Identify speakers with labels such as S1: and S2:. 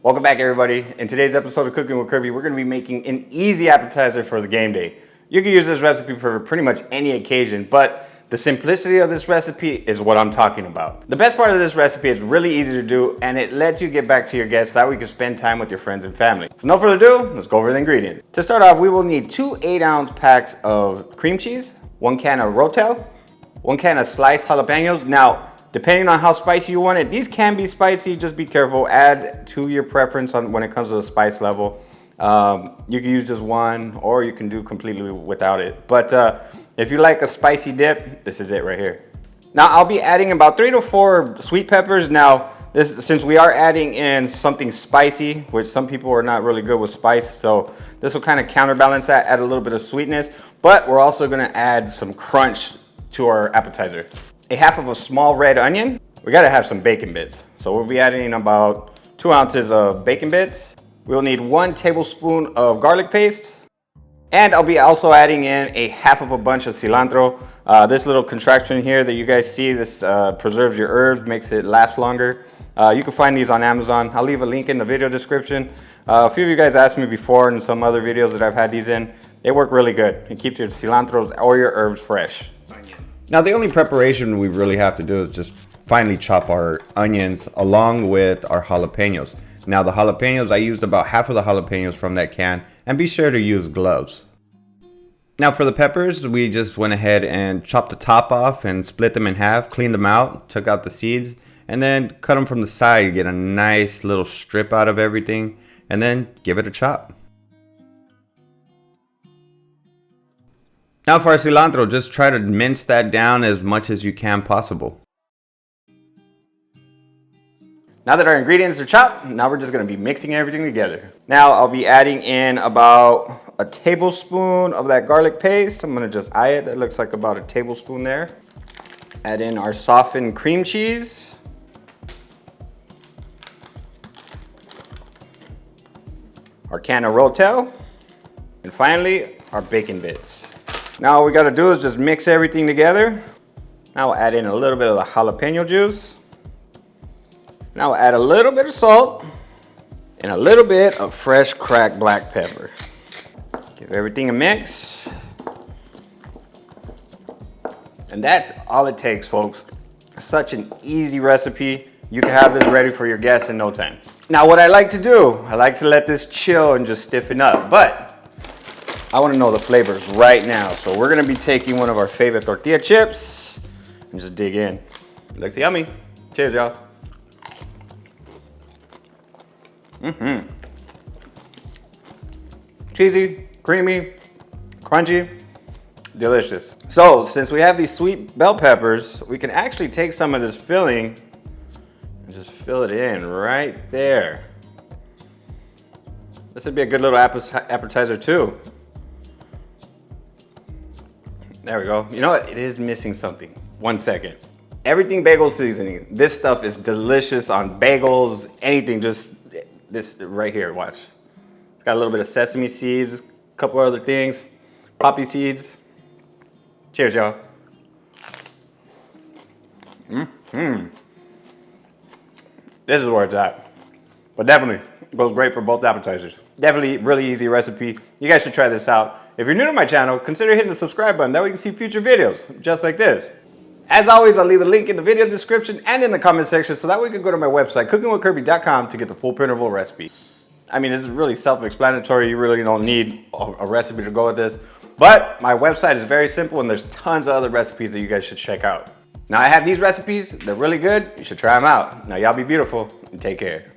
S1: Welcome back, everybody. In today's episode of Cooking with Kirby, we're going to be making an easy appetizer for the game day. You can use this recipe for pretty much any occasion, but the simplicity of this recipe is what I'm talking about. The best part of this recipe is really easy to do, and it lets you get back to your guests so that we can spend time with your friends and family. So no further ado, let's go over the ingredients. To start off, we will need 2 8-ounce packs of cream cheese, 1 can of Rotel, 1 can of sliced jalapenos. Now, depending on how spicy you want it, these can be spicy, just be careful. Add to your preference on when it comes to the spice level. You can use just 1, or you can do completely without it. But if you like a spicy dip, this is it right here. Now I'll be adding about 3 to 4 sweet peppers. Now since we are adding in something spicy, which some people are not really good with spice, so this will kind of counterbalance that, add a little bit of sweetness. But we're also gonna add some crunch to our appetizer. A half of a small red onion. We gotta have some bacon bits. So we'll be adding about 2 ounces of bacon bits. We'll need 1 tablespoon of garlic paste. And I'll be also adding in a half of a bunch of cilantro. This little contraption here that you guys see, this preserves your herbs, makes it last longer. You can find these on Amazon. I'll leave a link in the video description. A few of you guys asked me before in some other videos that I've had these in. They work really good. It keeps your cilantros or your herbs fresh.
S2: Now the only preparation we really have to do is just finely chop our onions along with our jalapenos. Now the jalapenos, I used about half of the jalapenos from that can, and be sure to use gloves. Now for the peppers, we just went ahead and chopped the top off and split them in half, cleaned them out, took out the seeds, and then cut them from the side. You get a nice little strip out of everything, and then give it a chop. Now for our cilantro, just try to mince that down as much as you can possible.
S1: Now that our ingredients are chopped, now we're just gonna be mixing everything together. Now I'll be adding in about a tablespoon of that garlic paste. I'm gonna just eye it. That looks like about a tablespoon there. Add in our softened cream cheese. Our can of Rotel. And finally, our bacon bits. Now all we gotta do is just mix everything together. Now we'll add in a little bit of the jalapeno juice. Now we'll add a little bit of salt and a little bit of fresh cracked black pepper. Give everything a mix. And that's all it takes, folks. Such an easy recipe. You can have this ready for your guests in no time. Now what I like to do, I like to let this chill and just stiffen up, but I want to know the flavors right now. So we're gonna be taking one of our favorite tortilla chips and just dig in. Looks yummy. Cheers, y'all. Cheesy, creamy, crunchy, delicious. So since we have these sweet bell peppers, we can actually take some of this filling and just fill it in right there. This would be a good little appetizer too. There we go. You know what? It is missing something. 1 second. Everything bagel seasoning. This stuff is delicious on bagels, anything. Just this right here, watch. It's got a little bit of sesame seeds, a couple other things, poppy seeds. Cheers, y'all. This is where it's at. But definitely, it goes great for both appetizers. Definitely really easy recipe. You guys should try this out. If you're new to my channel, consider hitting the subscribe button. That way you can see future videos just like this. As always, I'll leave a link in the video description and in the comment section so that way you can go to my website, cookingwithkirby.com, to get the full printable recipe. I mean, this is really self-explanatory. You really don't need a recipe to go with this. But my website is very simple and there's tons of other recipes that you guys should check out. Now I have these recipes. They're really good. You should try them out. Now y'all be beautiful and take care.